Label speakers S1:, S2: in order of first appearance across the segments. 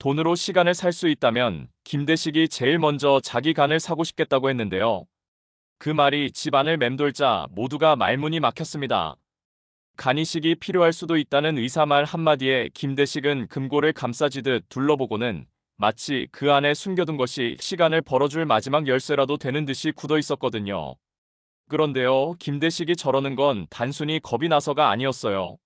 S1: 돈으로 시간을 살 수 있다면 김대식이 제일 먼저 자기 간을 사고 싶겠다고 했는데요. 그 말이 집안을 맴돌자 모두가 말문이 막혔습니다. 간이식이 필요할 수도 있다는 의사 말 한마디에 김대식은 금고를 감싸지듯 둘러보고는 마치 그 안에 숨겨둔 것이 시간을 벌어줄 마지막 열쇠라도 되는 듯이 굳어 있었거든요. 그런데요, 김대식이 저러는 건 단순히 겁이 나서가 아니었어요.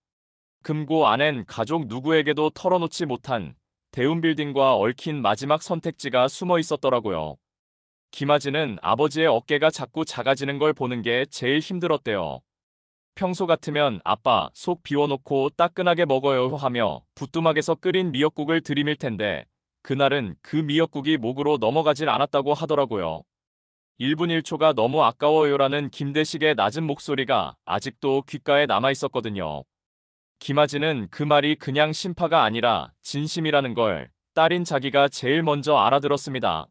S1: 금고 안엔 가족 누구에게도 털어놓지 못한 대운빌딩과 얽힌 마지막 선택지가 숨어 있었더라고요. 김아진은 아버지의 어깨가 자꾸 작아지는 걸 보는 게 제일 힘들었대요. 평소 같으면 아빠 속 비워놓고 따끈하게 먹어요 하며 부뚜막에서 끓인 미역국을 들이밀 텐데 그날은 그 미역국이 목으로 넘어가질 않았다고 하더라고요. 1분 1초가 너무 아까워요라는 김대식의 낮은 목소리가 아직도 귓가에 남아 있었거든요. 김아진은 그 말이 그냥 심파가 아니라 진심이라는 걸 딸인 자기가 제일 먼저 알아들었습니다.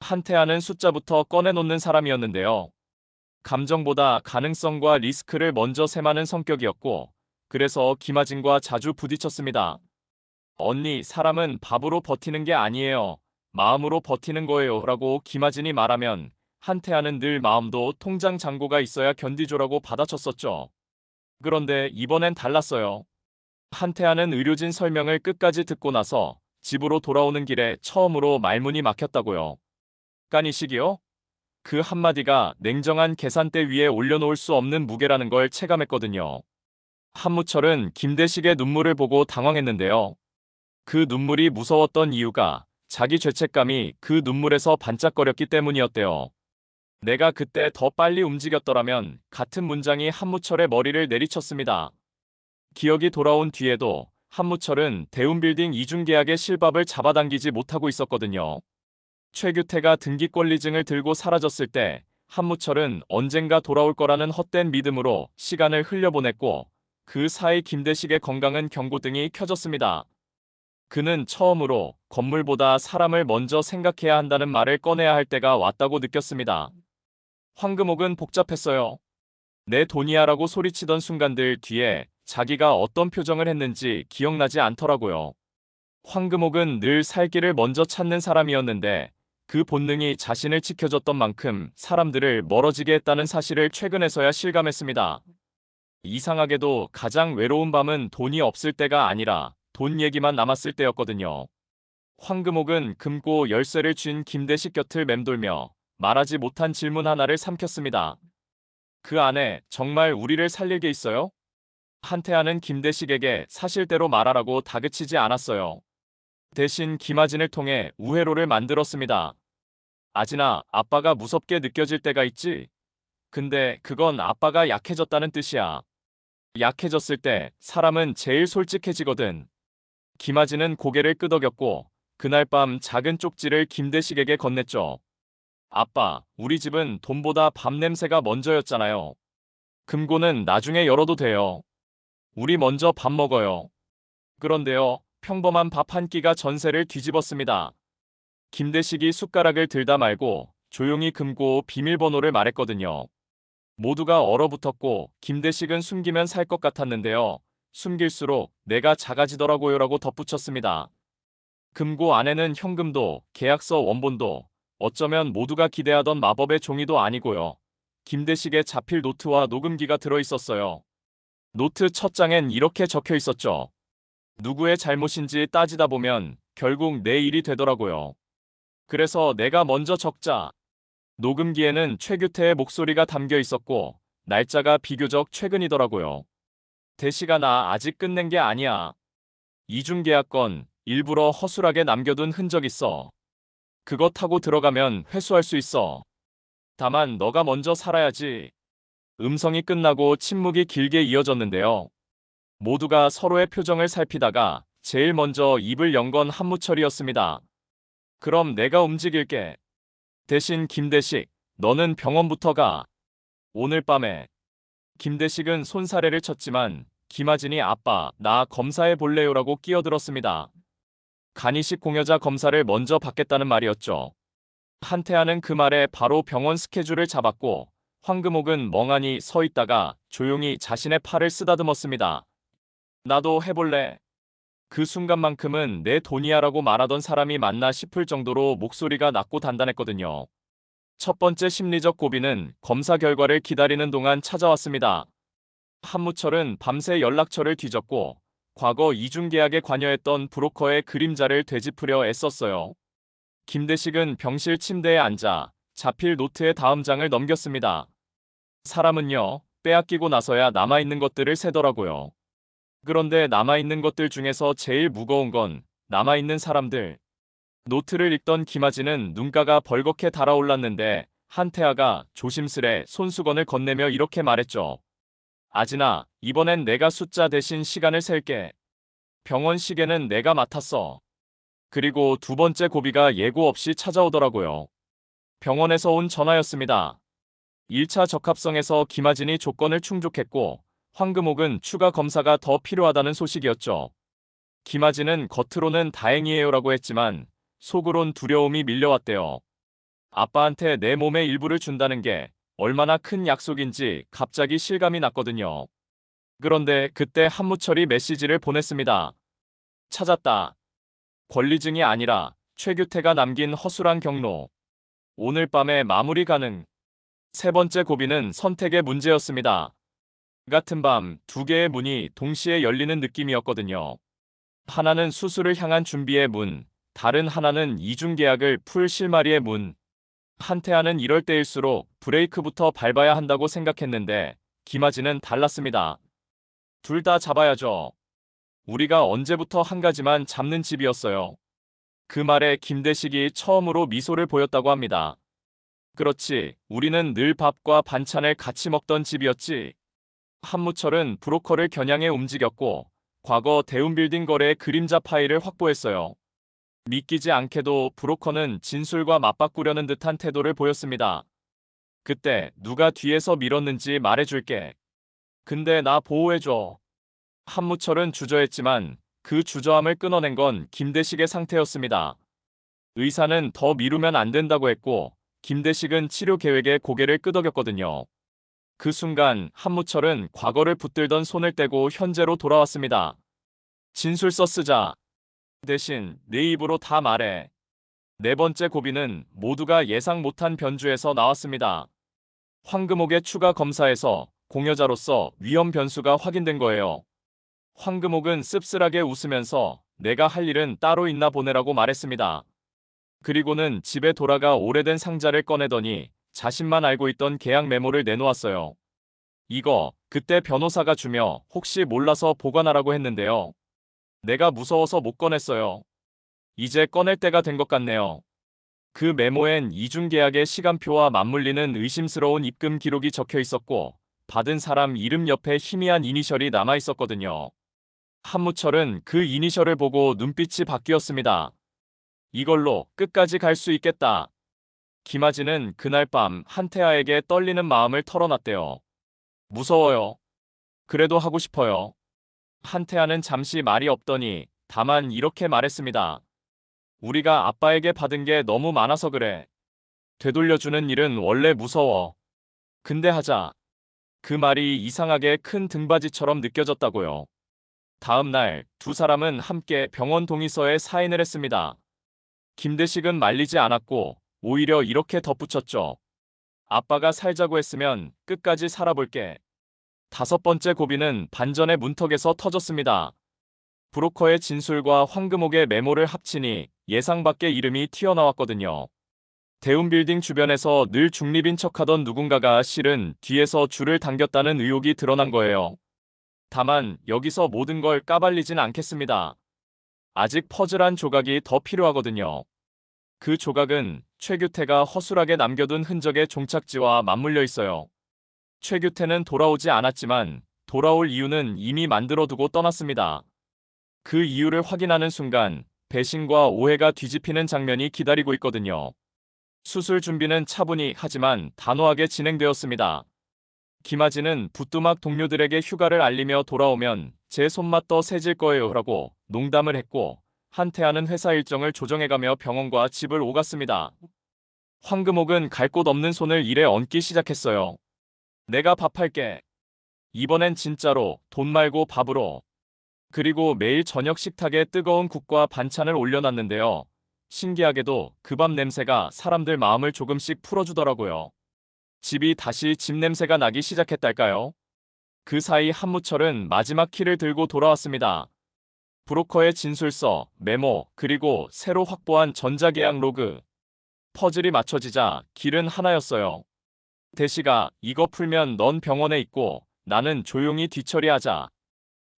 S1: 한태하는 숫자부터 꺼내놓는 사람이었는데요. 감정보다 가능성과 리스크를 먼저 셈하는 성격이었고, 그래서 김아진과 자주 부딪혔습니다. 언니, 사람은 밥으로 버티는 게 아니에요. 마음으로 버티는 거예요. 라고 김아진이 말하면 한태하는 늘 마음도 통장 잔고가 있어야 견디죠라고 받아쳤었죠. 그런데 이번엔 달랐어요. 한태하는 의료진 설명을 끝까지 듣고 나서 집으로 돌아오는 길에 처음으로 말문이 막혔다고요. 까니식이요? 그 한마디가 냉정한 계산대 위에 올려놓을 수 없는 무게라는 걸 체감했거든요. 한무철은 김대식의 눈물을 보고 당황했는데요. 그 눈물이 무서웠던 이유가 자기 죄책감이 그 눈물에서 반짝거렸기 때문이었대요. 내가 그때 더 빨리 움직였더라면 같은 문장이 한무철의 머리를 내리쳤습니다. 기억이 돌아온 뒤에도 한무철은 대운빌딩 이중계약의 실밥을 잡아당기지 못하고 있었거든요. 최규태가 등기권리증을 들고 사라졌을 때 한무철은 언젠가 돌아올 거라는 헛된 믿음으로 시간을 흘려보냈고 그 사이 김대식의 건강은 경고등이 켜졌습니다. 그는 처음으로 건물보다 사람을 먼저 생각해야 한다는 말을 꺼내야 할 때가 왔다고 느꼈습니다. 황금옥은 복잡했어요. 내 돈이야라고 소리치던 순간들 뒤에 자기가 어떤 표정을 했는지 기억나지 않더라고요. 황금옥은 늘 살 길을 먼저 찾는 사람이었는데 그 본능이 자신을 지켜줬던 만큼 사람들을 멀어지게 했다는 사실을 최근에서야 실감했습니다. 이상하게도 가장 외로운 밤은 돈이 없을 때가 아니라 돈 얘기만 남았을 때였거든요. 황금옥은 금고 열쇠를 쥔 김대식 곁을 맴돌며 말하지 못한 질문 하나를 삼켰습니다. 그 안에 정말 우리를 살릴 게 있어요? 한태하는 김대식에게 사실대로 말하라고 다그치지 않았어요. 대신 김아진을 통해 우회로를 만들었습니다. 아진아, 아빠가 무섭게 느껴질 때가 있지? 근데 그건 아빠가 약해졌다는 뜻이야. 약해졌을 때 사람은 제일 솔직해지거든. 김아진은 고개를 끄덕였고 그날 밤 작은 쪽지를 김대식에게 건넸죠. 아빠, 우리 집은 돈보다 밥 냄새가 먼저였잖아요. 금고는 나중에 열어도 돼요. 우리 먼저 밥 먹어요. 그런데요, 평범한 밥 한 끼가 전세를 뒤집었습니다. 김대식이 숟가락을 들다 말고 조용히 금고 비밀번호를 말했거든요. 모두가 얼어붙었고 김대식은 숨기면 살 것 같았는데요. 숨길수록 내가 작아지더라고요라고 덧붙였습니다. 금고 안에는 현금도 계약서 원본도 어쩌면 모두가 기대하던 마법의 종이도 아니고요. 김대식의 자필 노트와 녹음기가 들어있었어요. 노트 첫 장엔 이렇게 적혀 있었죠. 누구의 잘못인지 따지다 보면 결국 내 일이 되더라고요. 그래서 내가 먼저 적자. 녹음기에는 최규태의 목소리가 담겨 있었고 날짜가 비교적 최근이더라고요. 대시가 나 아직 끝낸 게 아니야. 이중계약건 일부러 허술하게 남겨둔 흔적 있어. 그거 타고 들어가면 회수할 수 있어. 다만 너가 먼저 살아야지. 음성이 끝나고 침묵이 길게 이어졌는데요. 모두가 서로의 표정을 살피다가 제일 먼저 입을 연 건 한무철이었습니다. 그럼 내가 움직일게. 대신 김대식, 너는 병원부터 가. 오늘 밤에. 김대식은 손사래를 쳤지만 김아진이 아빠, 나 검사해 볼래요라고 끼어들었습니다. 간이식 공여자 검사를 먼저 받겠다는 말이었죠. 한태하는 그 말에 바로 병원 스케줄을 잡았고 황금옥은 멍하니 서 있다가 조용히 자신의 팔을 쓰다듬었습니다. 나도 해볼래. 그 순간만큼은 내 돈이야라고 말하던 사람이 맞나 싶을 정도로 목소리가 낮고 단단했거든요. 첫 번째 심리적 고비는 검사 결과를 기다리는 동안 찾아왔습니다. 한무철은 밤새 연락처를 뒤졌고 과거 이중계약에 관여했던 브로커의 그림자를 되짚으려 애썼어요. 김대식은 병실 침대에 앉아 자필 노트의 다음 장을 넘겼습니다. 사람은요, 빼앗기고 나서야 남아있는 것들을 세더라고요. 그런데 남아있는 것들 중에서 제일 무거운 건 남아있는 사람들. 노트를 읽던 김아지는 눈가가 벌겋게 달아올랐는데 한태아가 조심스레 손수건을 건네며 이렇게 말했죠. 아진아, 이번엔 내가 숫자 대신 시간을 셀게. 병원 시계는 내가 맡았어. 그리고 두 번째 고비가 예고 없이 찾아오더라고요. 병원에서 온 전화였습니다. 1차 적합성에서 김아진이 조건을 충족했고 황금옥은 추가 검사가 더 필요하다는 소식이었죠. 김아진은 겉으로는 다행이에요라고 했지만 속으론 두려움이 밀려왔대요. 아빠한테 내 몸의 일부를 준다는 게 얼마나 큰 약속인지 갑자기 실감이 났거든요. 그런데 그때 한무철이 메시지를 보냈습니다. 찾았다. 권리증이 아니라 최규태가 남긴 허술한 경로. 오늘 밤에 마무리 가능. 세 번째 고비는 선택의 문제였습니다. 같은 밤 두 개의 문이 동시에 열리는 느낌이었거든요. 하나는 수술을 향한 준비의 문, 다른 하나는 이중계약을 풀 실마리의 문. 한태아는 이럴 때일수록 브레이크부터 밟아야 한다고 생각했는데 김아지는 달랐습니다. 둘 다 잡아야죠. 우리가 언제부터 한 가지만 잡는 집이었어요. 그 말에 김대식이 처음으로 미소를 보였다고 합니다. 그렇지, 우리는 늘 밥과 반찬을 같이 먹던 집이었지. 한무철은 브로커를 겨냥해 움직였고 과거 대운빌딩 거래의 그림자 파일을 확보했어요. 믿기지 않게도 브로커는 진술과 맞바꾸려는 듯한 태도를 보였습니다. 그때 누가 뒤에서 밀었는지 말해줄게. 근데 나 보호해줘. 한무철은 주저했지만 그 주저함을 끊어낸 건 김대식의 상태였습니다. 의사는 더 미루면 안 된다고 했고 김대식은 치료 계획에 고개를 끄덕였거든요. 그 순간 한무철은 과거를 붙들던 손을 떼고 현재로 돌아왔습니다. 진술서 쓰자. 대신 내 입으로 다 말해. 네 번째 고비는 모두가 예상 못한 변주에서 나왔습니다. 황금옥의 추가 검사에서 공여자로서 위험 변수가 확인된 거예요. 황금옥은 씁쓸하게 웃으면서 내가 할 일은 따로 있나 보네라고 말했습니다. 그리고는 집에 돌아가 오래된 상자를 꺼내더니 자신만 알고 있던 계약 메모를 내놓았어요. 이거 그때 변호사가 주며 혹시 몰라서 보관하라고 했는데요. 내가 무서워서 못 꺼냈어요. 이제 꺼낼 때가 된 것 같네요. 그 메모엔 이중계약의 시간표와 맞물리는 의심스러운 입금 기록이 적혀 있었고 받은 사람 이름 옆에 희미한 이니셜이 남아 있었거든요. 한무철은 그 이니셜을 보고 눈빛이 바뀌었습니다. 이걸로 끝까지 갈 수 있겠다. 김아진은 그날 밤 한태아에게 떨리는 마음을 털어놨대요. 무서워요. 그래도 하고 싶어요. 한태아는 잠시 말이 없더니 다만 이렇게 말했습니다. 우리가 아빠에게 받은 게 너무 많아서 그래. 되돌려주는 일은 원래 무서워. 근데 하자. 그 말이 이상하게 큰 등받이처럼 느껴졌다고요. 다음 날 두 사람은 함께 병원 동의서에 사인을 했습니다. 김대식은 말리지 않았고 오히려 이렇게 덧붙였죠. 아빠가 살자고 했으면 끝까지 살아볼게. 다섯 번째 고비는 반전의 문턱에서 터졌습니다. 브로커의 진술과 황금옥의 메모를 합치니 예상 밖의 이름이 튀어나왔거든요. 대운빌딩 주변에서 늘 중립인 척하던 누군가가 실은 뒤에서 줄을 당겼다는 의혹이 드러난 거예요. 다만 여기서 모든 걸 까발리진 않겠습니다. 아직 퍼즐한 조각이 더 필요하거든요. 그 조각은 최규태가 허술하게 남겨둔 흔적의 종착지와 맞물려 있어요. 최규태는 돌아오지 않았지만 돌아올 이유는 이미 만들어두고 떠났습니다. 그 이유를 확인하는 순간 배신과 오해가 뒤집히는 장면이 기다리고 있거든요. 수술 준비는 차분히 하지만 단호하게 진행되었습니다. 김아진은 부뚜막 동료들에게 휴가를 알리며 돌아오면 제 손맛 더 세질 거예요 라고 농담을 했고 한태아는 회사 일정을 조정해가며 병원과 집을 오갔습니다. 황금옥은 갈 곳 없는 손을 일에 얹기 시작했어요. 내가 밥할게. 이번엔 진짜로 돈 말고 밥으로. 그리고 매일 저녁 식탁에 뜨거운 국과 반찬을 올려놨는데요. 신기하게도 그 밥 냄새가 사람들 마음을 조금씩 풀어주더라고요. 집이 다시 집 냄새가 나기 시작했달까요? 그 사이 한무철은 마지막 키를 들고 돌아왔습니다. 브로커의 진술서, 메모, 그리고 새로 확보한 전자계약 로그. 퍼즐이 맞춰지자 길은 하나였어요. 대시가 이거 풀면 넌 병원에 있고 나는 조용히 뒤처리하자.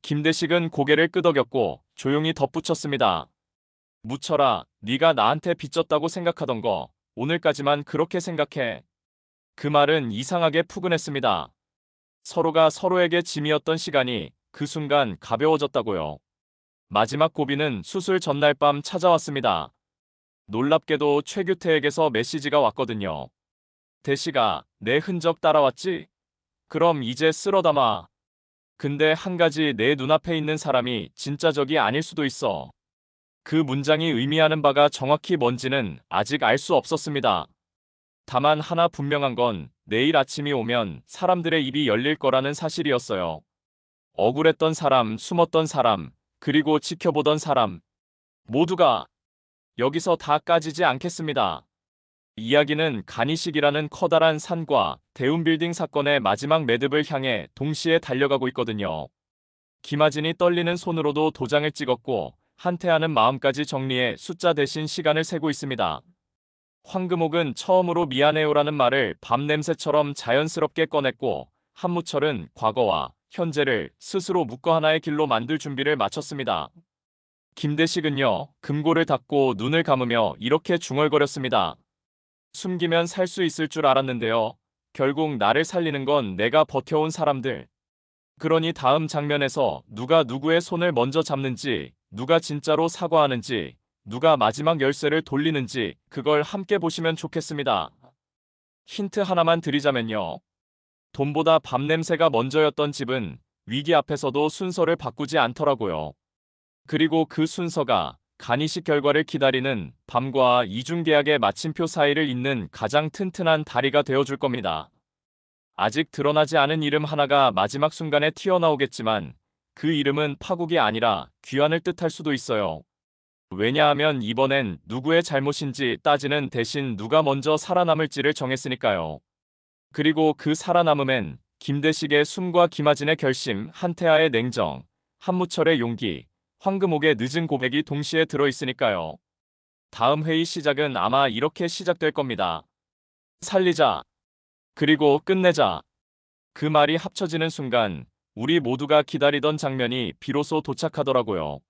S1: 김대식은 고개를 끄덕였고 조용히 덧붙였습니다. 무철아, 네가 나한테 빚졌다고 생각하던 거 오늘까지만 그렇게 생각해. 그 말은 이상하게 푸근했습니다. 서로가 서로에게 짐이었던 시간이 그 순간 가벼워졌다고요. 마지막 고비는 수술 전날 밤 찾아왔습니다. 놀랍게도 최규태에게서 메시지가 왔거든요. 대시가 내 흔적 따라왔지? 그럼 이제 쓸어담아. 근데 한 가지 내 눈앞에 있는 사람이 진짜 적이 아닐 수도 있어. 그 문장이 의미하는 바가 정확히 뭔지는 아직 알 수 없었습니다. 다만 하나 분명한 건 내일 아침이 오면 사람들의 입이 열릴 거라는 사실이었어요. 억울했던 사람, 숨었던 사람, 그리고 지켜보던 사람. 모두가 여기서 다 까지지 않겠습니다. 이야기는 가니식이라는 커다란 산과 대운빌딩 사건의 마지막 매듭을 향해 동시에 달려가고 있거든요. 김하진이 떨리는 손으로도 도장을 찍었고 한태하는 마음까지 정리해 숫자 대신 시간을 세고 있습니다. 황금옥은 처음으로 미안해요라는 말을 밤냄새처럼 자연스럽게 꺼냈고 한무철은 과거와 현재를 스스로 묶어 하나의 길로 만들 준비를 마쳤습니다. 김대식은요, 금고를 닫고 눈을 감으며 이렇게 중얼거렸습니다. 숨기면 살 수 있을 줄 알았는데요. 결국 나를 살리는 건 내가 버텨온 사람들. 그러니 다음 장면에서 누가 누구의 손을 먼저 잡는지, 누가 진짜로 사과하는지, 누가 마지막 열쇠를 돌리는지 그걸 함께 보시면 좋겠습니다. 힌트 하나만 드리자면요. 돈보다 밥 냄새가 먼저였던 집은 위기 앞에서도 순서를 바꾸지 않더라고요. 그리고 그 순서가 간이식 결과를 기다리는 밤과 이중계약의 마침표 사이를 잇는 가장 튼튼한 다리가 되어줄 겁니다. 아직 드러나지 않은 이름 하나가 마지막 순간에 튀어나오겠지만 그 이름은 파국이 아니라 귀환을 뜻할 수도 있어요. 왜냐하면 이번엔 누구의 잘못인지 따지는 대신 누가 먼저 살아남을지를 정했으니까요. 그리고 그 살아남음엔 김대식의 숨과 김하진의 결심, 한태하의 냉정, 한무철의 용기, 황금옥의 늦은 고백이 동시에 들어있으니까요. 다음 회의 시작은 아마 이렇게 시작될 겁니다. 살리자. 그리고 끝내자. 그 말이 합쳐지는 순간 우리 모두가 기다리던 장면이 비로소 도착하더라고요.